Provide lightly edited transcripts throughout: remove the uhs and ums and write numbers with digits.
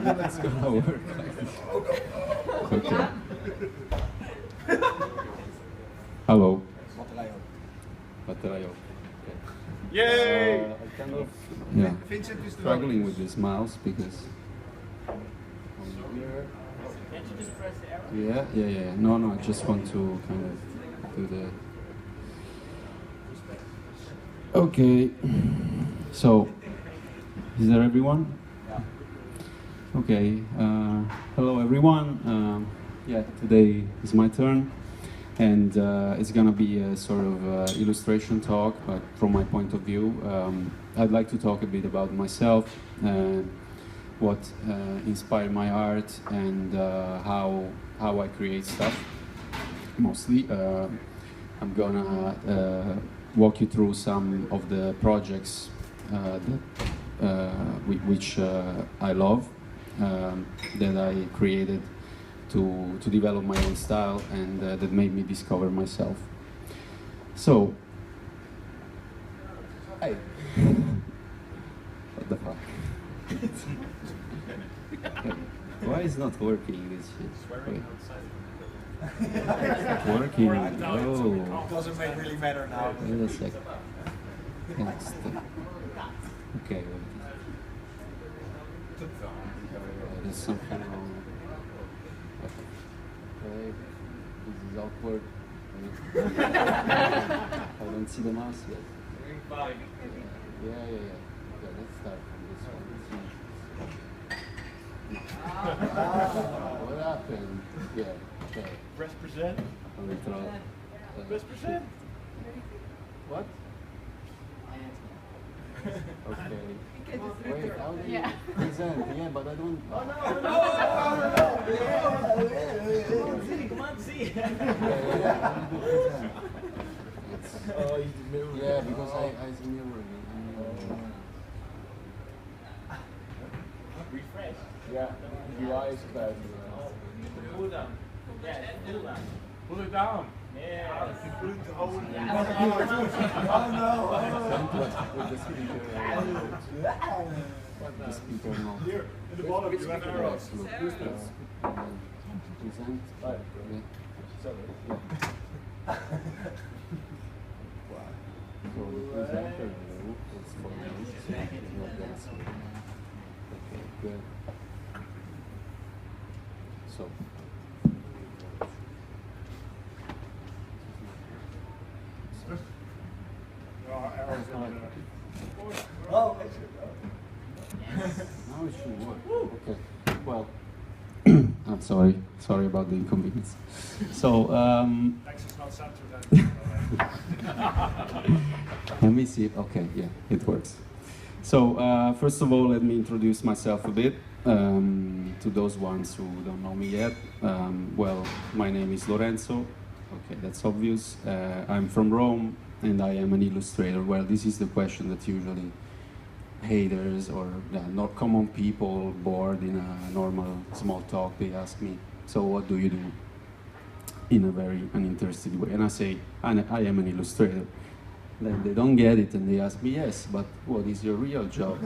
It's gonna work like this. Okay. Hello. Baterayo. Okay. Yay! I kind of struggling with this mouse because on here. Can't you just press the arrow? Yeah. No, I just want to kind of do the. Okay. So, is there everyone? Yeah. Okay. Hello, everyone. Yeah, today is my turn, and it's gonna be a sort of illustration talk, but from my point of view. I'd like to talk a bit about myself, what inspired my art, and how I create stuff. Mostly, I'm gonna walk you through some of the projects which I love, that I created to develop my own style, and that made me discover myself. So, hey, what the fuck? Why is not working this shit? Wait. Working. Oh. Doesn't really matter now. Wait a sec. Okay. There's something wrong. Okay. This is awkward. I don't see the mouse yet. Yeah. Okay, let's start from this one. What happened? Yeah. Okay. Press present. Press present. What? Okay. Wait, how do you present? Yeah, but I don't. Come on, see. Yeah, Oh, he's mirroring. yeah, because I mirroring. Refresh. Yeah, UI is bad. Pull down. Yeah, pull down. Pull it down. Yeah. Put it to hold it. With the speaker. The speaker now. Here, in the bottom, you have arrows. Look, present. Right. Yeah. Sorry. So the presenter view is for me, so it's not that small. Okay, good. So. Arrows in there. Oh, now it should work. Okay. Well, I'm sorry about the inconvenience. So, Thanks, it's not centered then. let me see. Okay, yeah, it works. So, first of all, let me introduce myself a bit to those ones who don't know me yet. Well, my name is Lorenzo. Okay, that's obvious. I'm from Rome, and I am an illustrator. Well, this is the question that usually haters or not common people bored in a normal small talk, they ask me, so what do you do? In a very uninterested way. And I say, I am an illustrator. Then they don't get it and they ask me, yes, but what is your real job?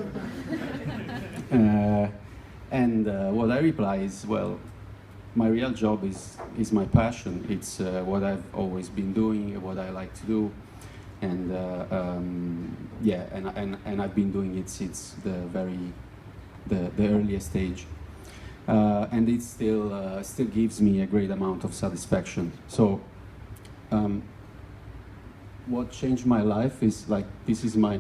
What I reply is, well, my real job is my passion. It's what I've always been doing, what I like to do. And and I've been doing it since the earliest stage, and it still gives me a great amount of satisfaction. So, what changed my life is like this is my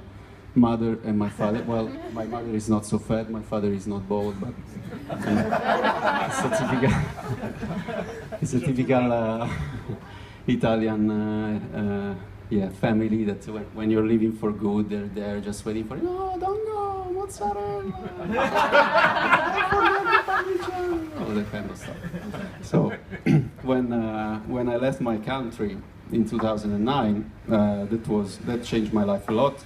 mother and my father. Well, my mother is not so fat, my father is not bald, but it's a typical Italian. Family that when you're leaving for good, they're there just waiting for you. No, don't go, mozzarella. All that kind of stuff. So when I left my country in 2009, that changed my life a lot.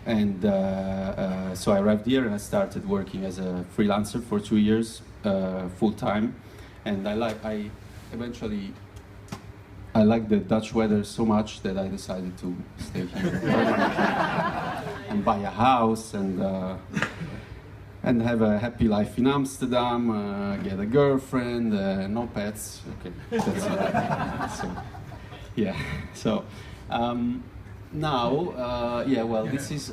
And so I arrived here and I started working as a freelancer for 2 years, full time. And I eventually. I like the Dutch weather so much that I decided to stay here and buy a house, and and have a happy life in Amsterdam, get a girlfriend, no pets. Okay, that's it. So, yeah. So now, yeah. Well, this is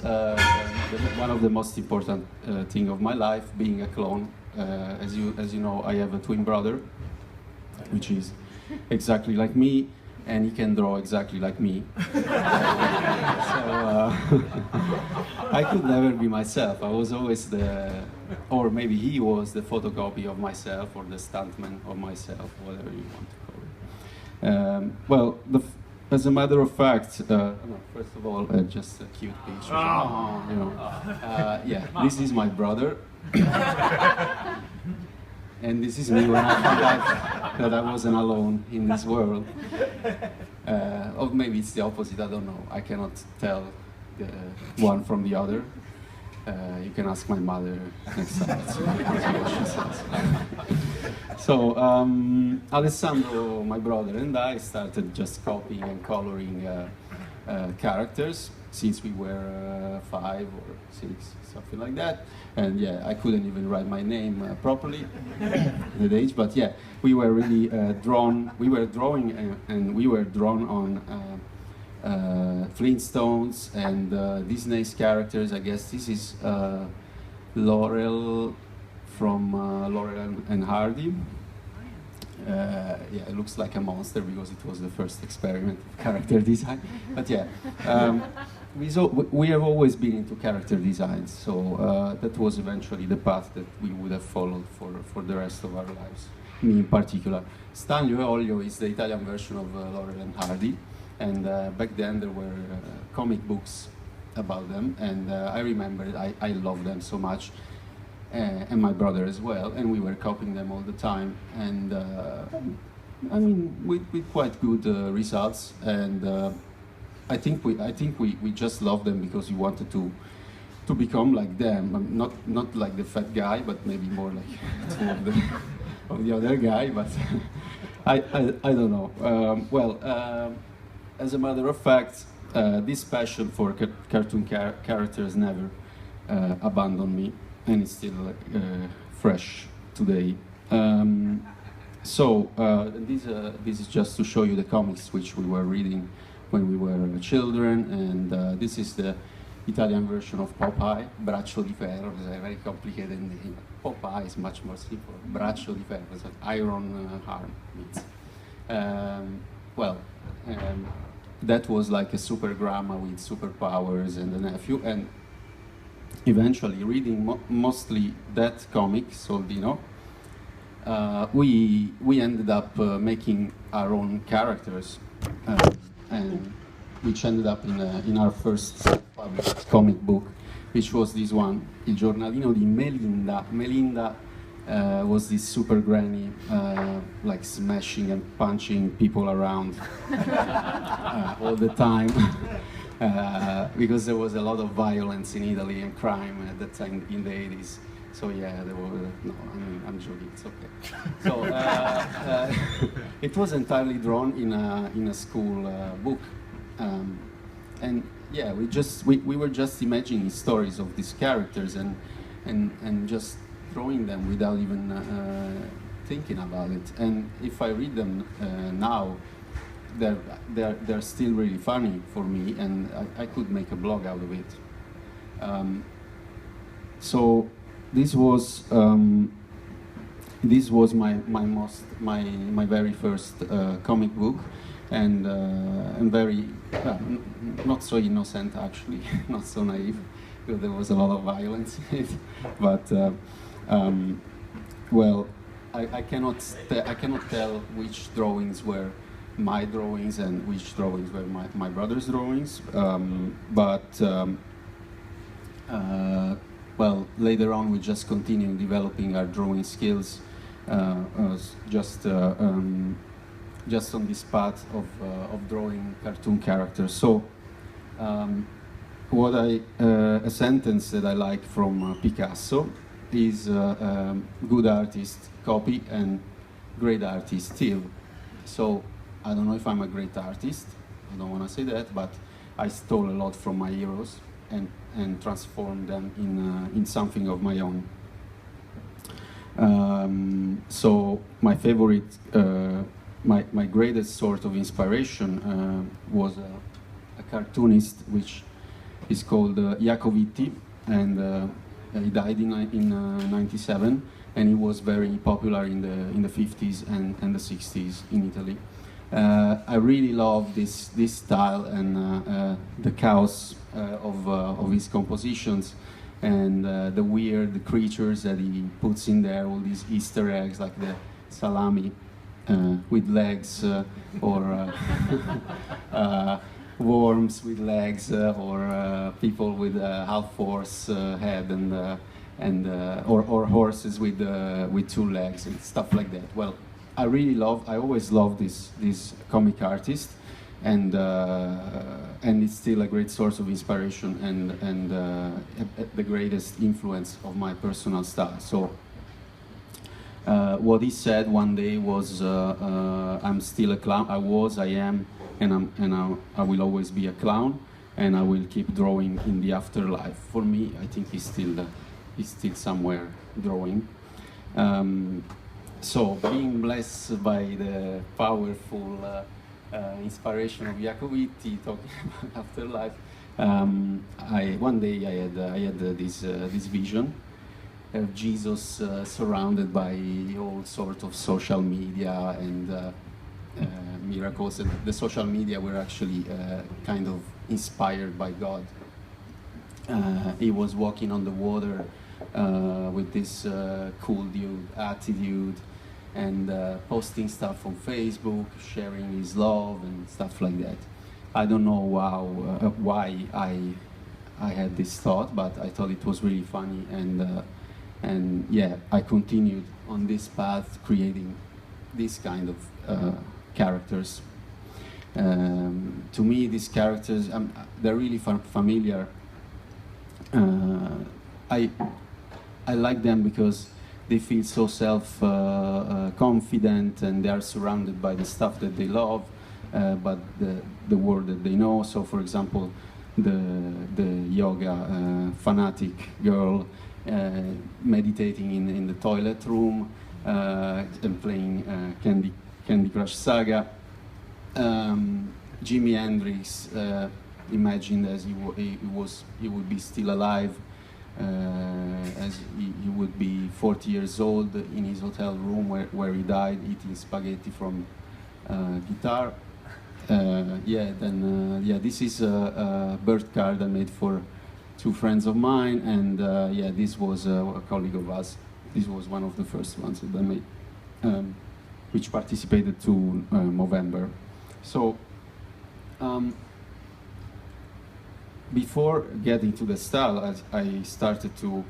one of the most important thing of my life, being a clone. As you know, I have a twin brother, which is exactly like me, and he can draw exactly like me. I could never be myself. I was always or maybe he was the photocopy of myself, or the stuntman of myself, whatever you want to call it. Well, as a matter of fact, no, first of all, just a cute picture. Oh. You know, yeah, this is my brother. And this is me when I found out that I wasn't alone in this world. Or maybe it's the opposite, I don't know. I cannot tell the one from the other. You can ask my mother next time. Let's see what she says. So, Alessandro, my brother, and I started just copying and coloring characters since we were 5 or 6, something like that. And yeah, I couldn't even write my name properly at that age. But yeah, we were really drawn. We were drawing and we were drawn on Flintstones and Disney's characters. I guess this is Laurel from Laurel and Hardy. Yeah, it looks like a monster because it was the first experiment of character design. But yeah, we have always been into character designs, so that was eventually the path that we would have followed for the rest of our lives. Me in particular. Stanlio e Olio is the Italian version of Laurel and Hardy, and back then there were comic books about them, and I remember I loved them so much. And my brother as well, and we were copying them all the time, and I mean with quite good results. And I think we just loved them because we wanted to become like them. Not like the fat guy, but maybe more like of the other guy. But I don't know. Well, as a matter of fact, this passion for cartoon characters never abandoned me. And it's still fresh today. So this is just to show you the comics which we were reading when we were children, and this is the Italian version of Popeye, Braccio di Ferro. It's a very complicated name. Popeye is much more simple. Braccio di Ferro is like iron arm. Well, that was like a super grandma with superpowers and a nephew, and eventually reading mostly that comic, Soldino, we ended up making our own characters, and which ended up in our first published comic book, which was this one, Il giornalino di Melinda. Melinda was this super granny, like smashing and punching people around all the time. Because there was a lot of violence in Italy and crime at that time in the 80s. So yeah, there were, no, I mean, I'm joking, it's okay. So it was entirely drawn in a school book. And yeah, we were just imagining stories of these characters and just drawing them without even thinking about it. And if I read them now, they're still really funny for me, and I could make a blog out of it. So this was my very first comic book, and very not so innocent actually, not so naive, because there was a lot of violence in it. But well, I cannot tell which drawings were my drawings and which drawings were my brother's drawings, well, later on we just continued developing our drawing skills, just on this path of drawing cartoon characters. So a sentence that I like from Picasso is good artist copy and great artist steal. So I don't know if I'm a great artist, I don't want to say that, but I stole a lot from my heroes and transformed them in something of my own. So my favorite, my greatest sort of inspiration was a cartoonist which is called Iacovitti, and he died in 97, and he was very popular in the 50s and the 60s in Italy. I really love this style and the chaos of his compositions, and the weird creatures that he puts in there, all these Easter eggs like the salami with legs, or worms with legs, or people with half horse head, and or horses with 2 legs and stuff like that. Well, I always loved this comic artist, and it's still a great source of inspiration and the greatest influence of my personal style. So what he said one day was, "I'm still a clown. I am, and I will always be a clown, and I will keep drawing in the afterlife." For me, I think he's still somewhere drawing. So, being blessed by the powerful inspiration of Iacovitti talking about afterlife, one day I had this vision of Jesus surrounded by all sorts of social media and miracles. And the social media were actually kind of inspired by God. He was walking on the water with this cool dude attitude, and posting stuff on Facebook, sharing his love and stuff like that. I don't know why I had this thought, but I thought it was really funny, and yeah, I continued on this path, creating this kind of characters. To me, these characters, they're really familiar. I like them because they feel so self-confident, and they are surrounded by the stuff that they love, but the world that they know. So, for example, the yoga fanatic girl meditating in the toilet room and playing Candy Crush Saga. Jimi Hendrix imagined as he would be still alive, as he would be 40 years old in his hotel room where he died, eating spaghetti from guitar. This is a birth card I made for 2 friends of mine, and this was a colleague of us. This was one of the first ones that I made, which participated to Movember. So, before getting to the style, I started to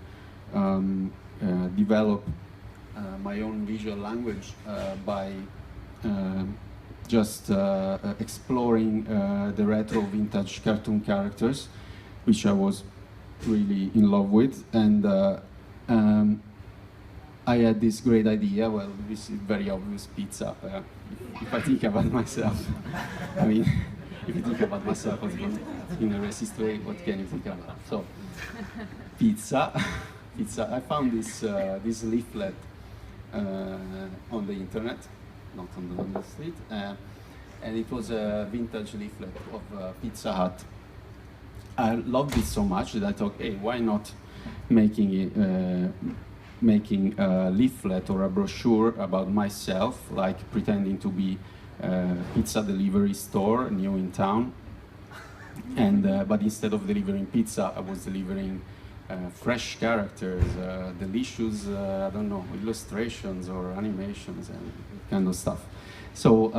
develop my own visual language by just exploring the retro vintage cartoon characters, which I was really in love with. And I had this great idea. Well, this is very obvious, pizza. If I think about myself, I mean, if you think about myself in a racist way, what can you think about? So, pizza. I found this leaflet on the internet, not on the street, and it was a vintage leaflet of Pizza Hut. I loved it so much that I thought, hey, why not making a leaflet or a brochure about myself, like pretending to be a pizza delivery store new in town, and but instead of delivering pizza, I was delivering fresh characters, delicious, I don't know, illustrations or animations and kind of stuff. So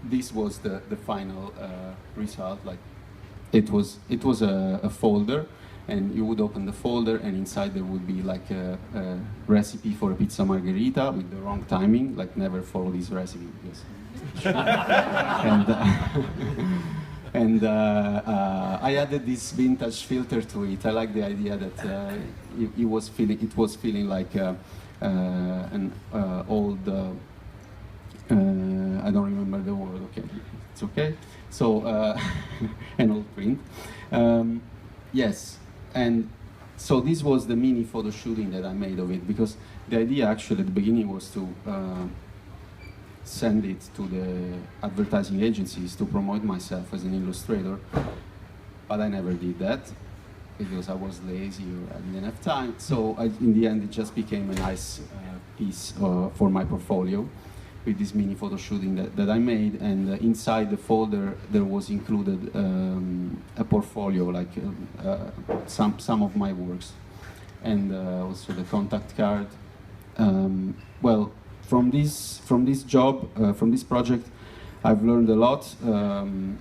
this was the final result. Like it was a folder, and you would open the folder, and inside there would be like a recipe for a pizza margherita with the wrong timing, like never follow this recipe, because and I added this vintage filter to it. I like the idea that it was feeling like an old, I don't remember the word, okay, it's okay. So, an old print. Yes, and so this was the mini photo shooting that I made of it, because the idea actually at the beginning was to send it to the advertising agencies to promote myself as an illustrator, but I never did that because I was lazy or I didn't have time. So in the end, it just became a nice piece for my portfolio with this mini photo shooting that I made, and inside the folder there was included a portfolio, like some of my works, and also the contact card. Well, from this job, from this project, I've learned a lot, and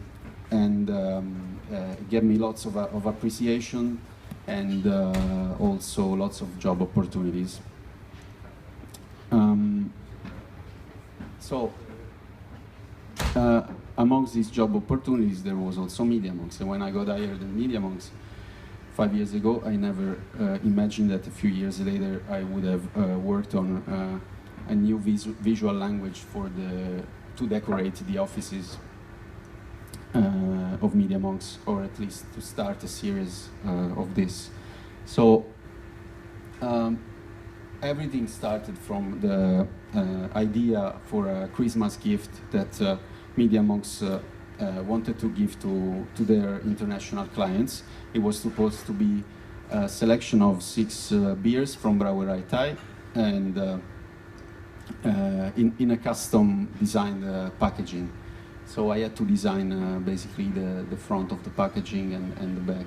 it gave me lots of appreciation, and also lots of job opportunities. So, amongst these job opportunities, there was also Media.Monks. And when I got hired at Media.Monks 5 years ago, I never imagined that a few years later I would have worked on a new visual language to decorate the offices of Media.Monks, or at least to start a series of this. So everything started from the idea for a Christmas gift that Media.Monks wanted to give to their international clients. It was supposed to be a selection of 6 beers from Brouwerij Thai, and in a custom designed packaging. So I had to design basically the front of the packaging and the back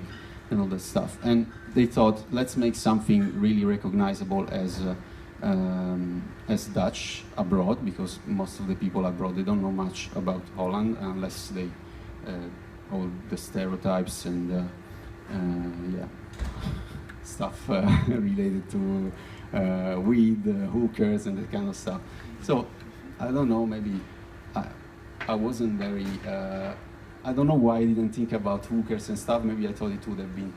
and all that stuff. And they thought, let's make something really recognizable as Dutch abroad, because most of the people abroad, they don't know much about Holland unless they all the stereotypes and yeah, stuff related to weed, hookers, and that kind of stuff. So I don't know, maybe I wasn't very. I don't know why I didn't think about hookers and stuff. Maybe I thought it would have been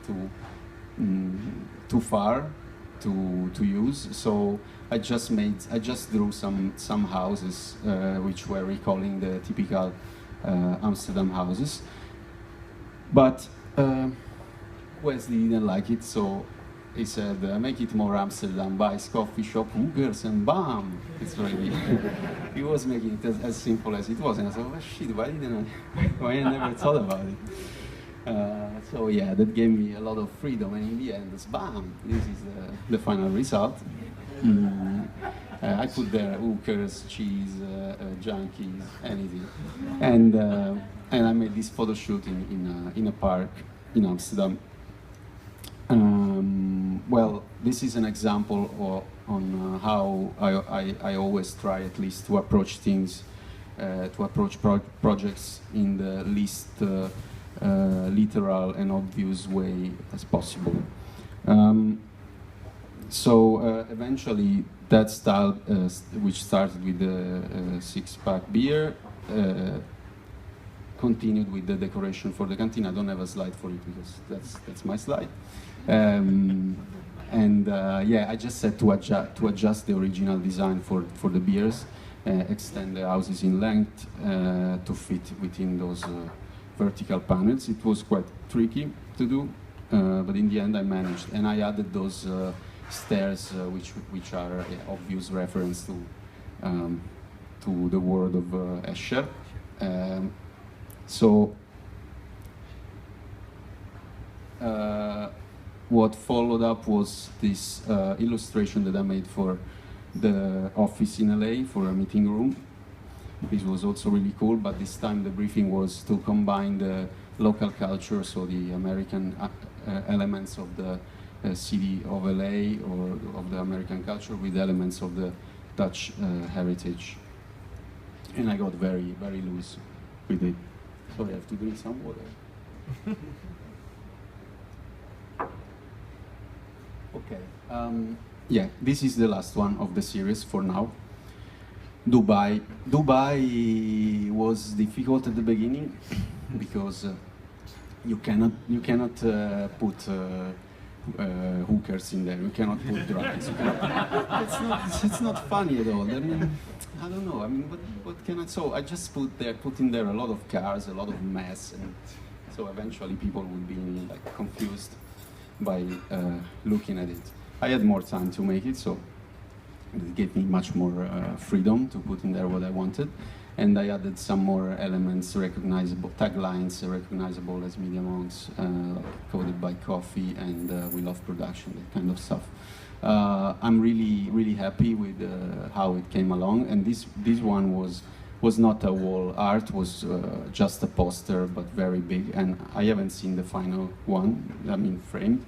too far to use. So I just drew some houses which were recalling the typical Amsterdam houses. But Wesley didn't like it, so he said, make it more Amsterdam, buys coffee shop, hookers, and bam, it's ready. He was making it as simple as it was, and I thought, oh shit, why I never thought about it? So yeah, that gave me a lot of freedom, and in the end, it's bam, this is the final result. I put there hookers, cheese, junkies, anything, and I made this photo shoot in a park in Amsterdam. Well, this is an example on how I always try, at least, to approach things, to approach projects in the least literal and obvious way as possible. So eventually, that style, which started with the 6-pack beer, continued with the decoration for the canteen. I don't have a slide for it because that's my slide. Yeah, I just said to adjust the original design for the beers, extend the houses in length to fit within those vertical panels. It was quite tricky to do, but in the end I managed, and I added those stairs, which are an obvious reference to the word of Escher. So what followed up was this illustration that I made for the office in LA, for a meeting room. This was also really cool, but this time the briefing was to combine the local culture, so the American elements of the city of LA or of the American culture, with elements of the Dutch heritage. And I got very, very loose with it. So I have to drink some water. Okay. Yeah, this is the last one of the series for now. Dubai. Dubai was difficult at the beginning because you cannot put hookers in there. You cannot put drugs. It's not funny at all. I mean, I don't know. I mean, what can I? So I just put in there a lot of cars, a lot of mess, and so eventually people would be like confused. by looking at it. I had more time to make it, so it gave me much more freedom to put in there what I wanted. And I added some more elements, recognizable taglines, recognizable as Media Monks, like Coded by Coffee and We Love Production, that kind of stuff. I'm really happy with how it came along, and this one was not a wall art, was just a poster, but very big, and I haven't seen the final one, I mean framed,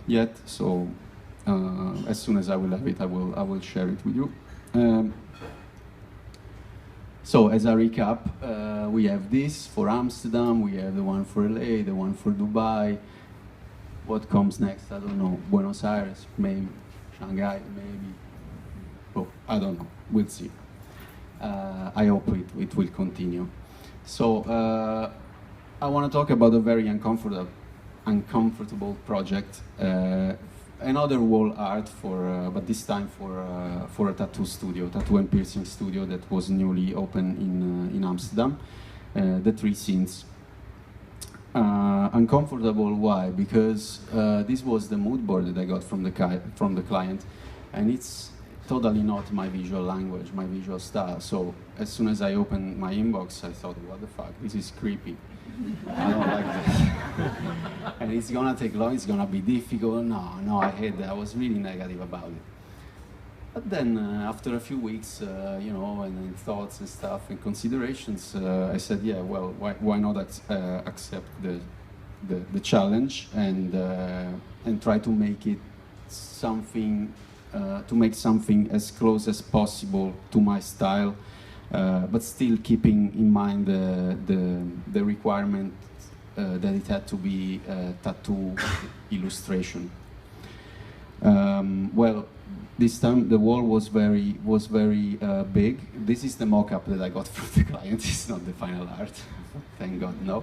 yet, so as soon as I will have it, I will share it with you. So as a recap, we have this for Amsterdam, we have the one for LA, the one for Dubai. What comes next? I don't know. Buenos Aires, maybe. Shanghai, maybe. Oh, I don't know. We'll see. I hope it will continue. So I want to talk about a very uncomfortable project. Another wall art for, but this time for a tattoo studio, tattoo and piercing studio that was newly opened in Amsterdam. The Three Scenes. Uncomfortable, why? Because this was the mood board that I got from the client, and it's totally not my visual language, my visual style. So as soon as I opened my inbox, I thought, what the fuck, this is creepy. I don't like this. And it's gonna take long, it's gonna be difficult. No, I was really negative about it. But then after a few weeks, you know, and then thoughts and stuff and considerations, I said, yeah, well, why not accept the challenge and try to make it something, to make something as close as possible to my style, but still keeping in mind the requirement that it had to be tattoo illustration. Well, this time the wall was very big. This is the mock-up that I got from the client. It's not the final art, thank God, no.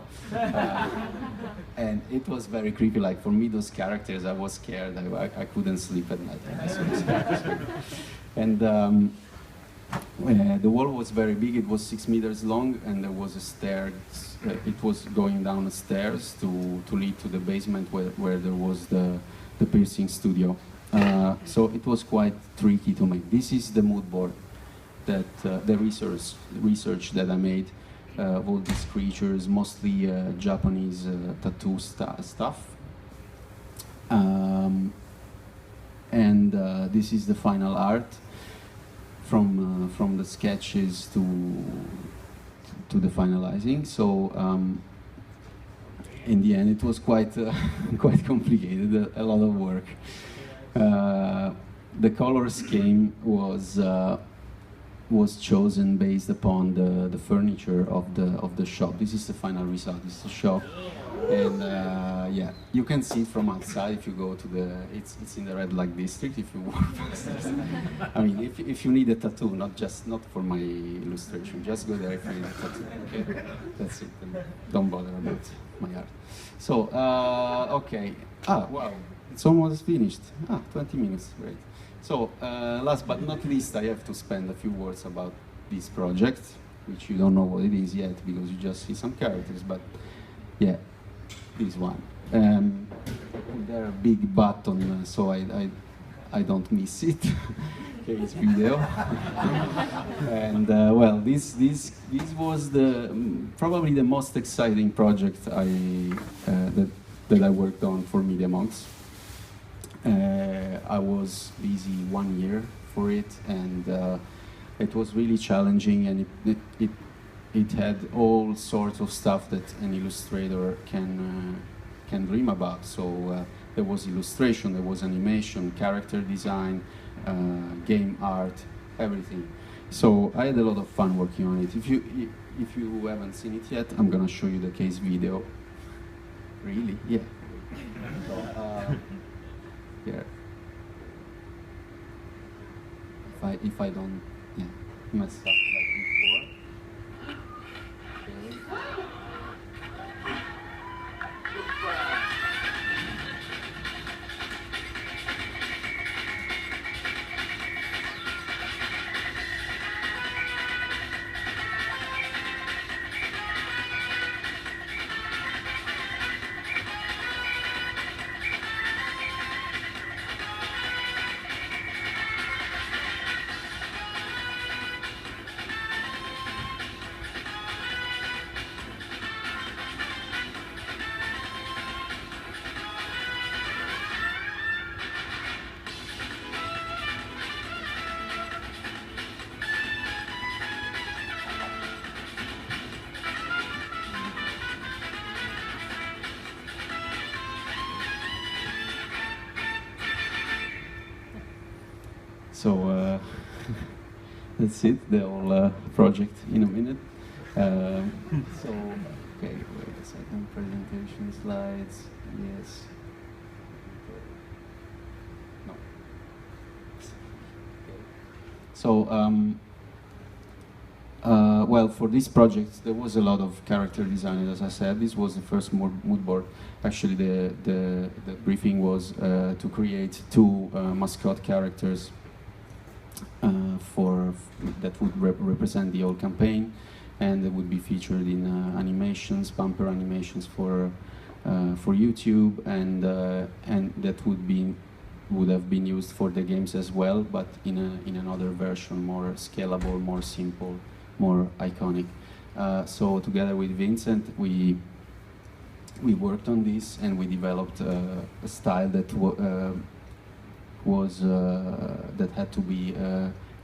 And it was very creepy. Like for me, those characters, I was scared. I couldn't sleep at night. I was so scared. And the wall was very big. It was 6 meters long, and there was a stair. It was going down the stairs to lead to the basement where there was the piercing studio. So it was quite tricky to make. This is the mood board that the research that I made of all these creatures, mostly Japanese tattoo stuff. And this is the final art from the sketches to the finalizing. So in the end, it was quite complicated, a lot of work. The color scheme was chosen based upon the furniture of the shop. This is the final result. This is the shop, and yeah, you can see it from outside if you go to the. It's in the Red Light District. If you walk past it. I mean, if you need a tattoo, not for my illustration, just go there if you need a tattoo. Okay, that's it. And don't bother about my art. So okay. Wow. It's almost finished. 20 minutes, great. So, last but not least, I have to spend a few words about this project, which you don't know what it is yet, because you just see some characters, but yeah, this one. There a big button, so I don't miss it. Okay, it's video. And well, this was probably the most exciting project that I worked on for Media Monks. I was busy 1 year for it, and it was really challenging, and it had all sorts of stuff that an illustrator can dream about. So there was illustration, there was animation, character design, game art, everything. So I had a lot of fun working on it. If you haven't seen it yet, I'm gonna show you the case video. Really? Yeah. So, here. If I don't, yeah, mess up like before. Okay. So that's it, the whole project in a minute. So, okay, wait a second, presentation slides, yes. No. So, well, for this project, there was a lot of character design, as I said. This was the first mood board. Actually, the briefing was to create two mascot characters that would represent the whole campaign, and it would be featured in animations, bumper animations for YouTube, and that would have been used for the games as well, but in another version, more scalable, more simple, more iconic. So together with Vincent, we worked on this, and we developed a style that that had to be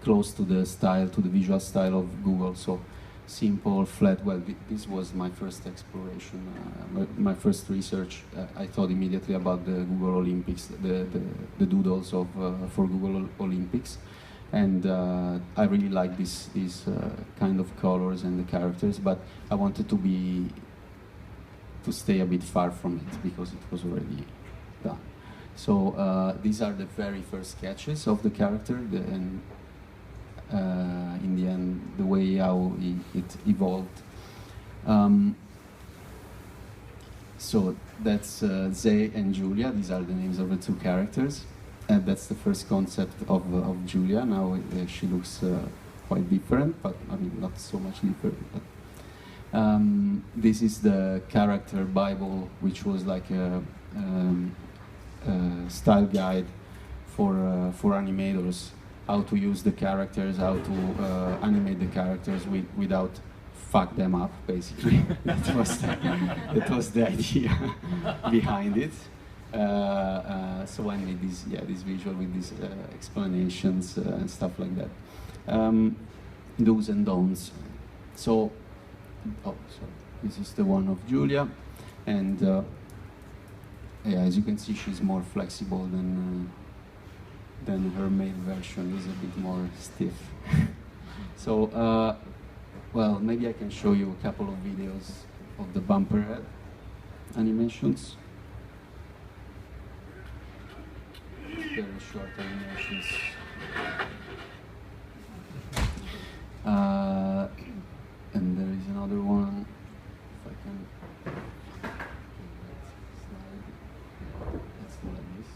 close to the visual style of Google. So simple, flat. Well, this was my first exploration, my first research. I thought immediately about the Google Olympics, the doodles for Google Olympics, and I really like these kind of colors and the characters. But I wanted to stay a bit far from it because it was already done. So these are the very first sketches of the character, and in the end, the way how it evolved. So that's Zay and Julia. These are the names of the two characters, and that's the first concept of Julia. Now she looks quite different, but I mean not so much different. But, this is the character Bible, which was like a style guide for animators, how to use the characters, how to animate the characters without fuck them up, basically. that was the idea behind it. So I made this visual with these explanations and stuff like that. Do's and don'ts. So, this is the one of Julia, and yeah, as you can see, she's more flexible than her male version. Is a bit more stiff. So, well, maybe I can show you a couple of videos of the bumper head animations. Very short animations. And there is another one. If I can. Let's do like this.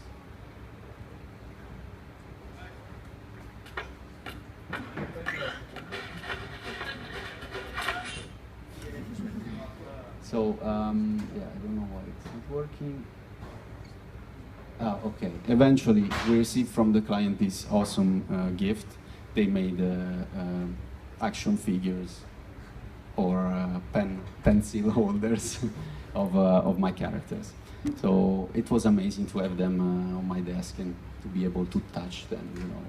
So, yeah, I don't know why it's not working. Okay. Eventually, we received from the client this awesome gift. They made action figures or pencil holders of my characters. So it was amazing to have them on my desk and to be able to touch them, you know,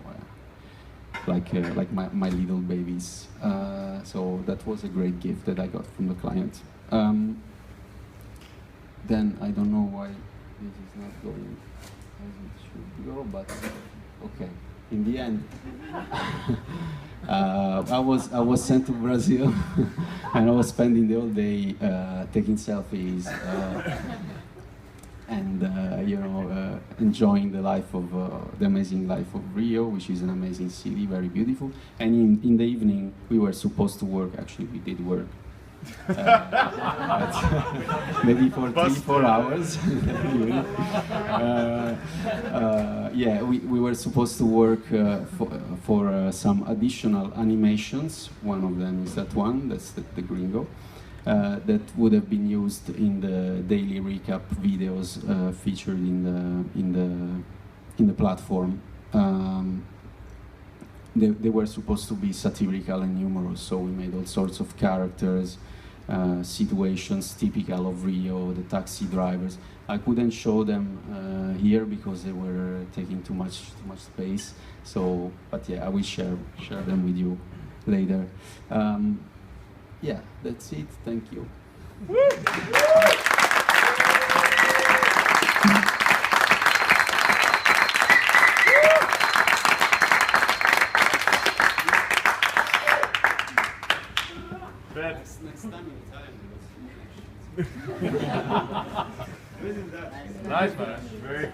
like my little babies. So that was a great gift that I got from the client. Then I don't know why this is not going as it should go, but okay. In the end, I was sent to Brazil, and I was spending the whole day taking selfies and you know, enjoying the life of the amazing life of Rio, which is an amazing city, very beautiful. And in the evening, we were supposed to work. Actually, we did work. Maybe for 3-4 hours. Yeah, we were supposed to work for some additional animations. One of them is that one, that's the Gringo, that would have been used in the daily recap videos featured in the platform. They were supposed to be satirical and humorous, so we made all sorts of characters, situations typical of Rio, the taxi drivers. I couldn't show them here because they were taking too much space. So, but yeah, I will share them with you later. Yeah, that's it. Thank you. Bet. Next time in Italian. Nice man. Very